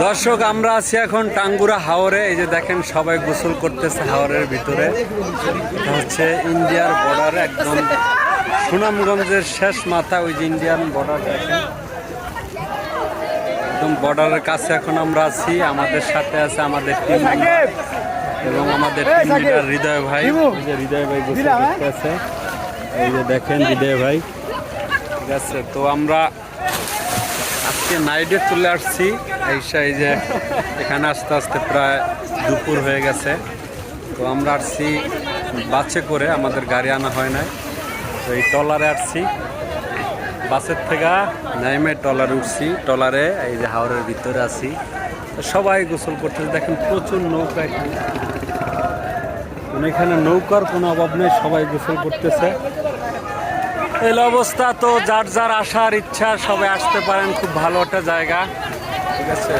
দর্শক, আমরা আছি এখন টাঙ্গুরা হাওরে। এই যে দেখেন সবাই গোসল করতেছে হাওরের ভিতরে। এটা হচ্ছে ইন্ডিয়ার বর্ডারে, একদম সুনামগঞ্জের শেষ মাথা। ওই যে ইন্ডিয়ান বর্ডার দেখেন, একদম বর্ডারের কাছে এখন আমরা আছি। আমাদের সাথে আছে আমাদের টিম এবং আমাদের টিম লিডার হৃদয় ভাই। এই যে হৃদয় ভাই গোসল করতেছে, এই যে দেখেন হৃদয় ভাই। ঠিক আছে, তো আমরা আজকে নাইটে চলে আসছি। এই যে এখানে আস্তে আস্তে প্রায় দুপুর হয়ে গেছে। তো আমরা আসছি বাসে করে, আমাদের গাড়ি আনা হয় নাই। তো এই ট্রলারে আসছি, বাসের থেকে নাইমে ট্রলারে উঠছি। ট্রলারে এই যে হাওরের ভিতরে আছি। তো সবাই গোসল করতেছে, দেখেন প্রচুর নৌকা এখানে। এখানে নৌকার কোনো অভাব নেই, সবাই গোসল করতেছে। এই অবস্থা, তো যার যার আসার ইচ্ছা সবাই আসতে পারেন। খুব ভালো একটা জায়গা, ঠিক আছে।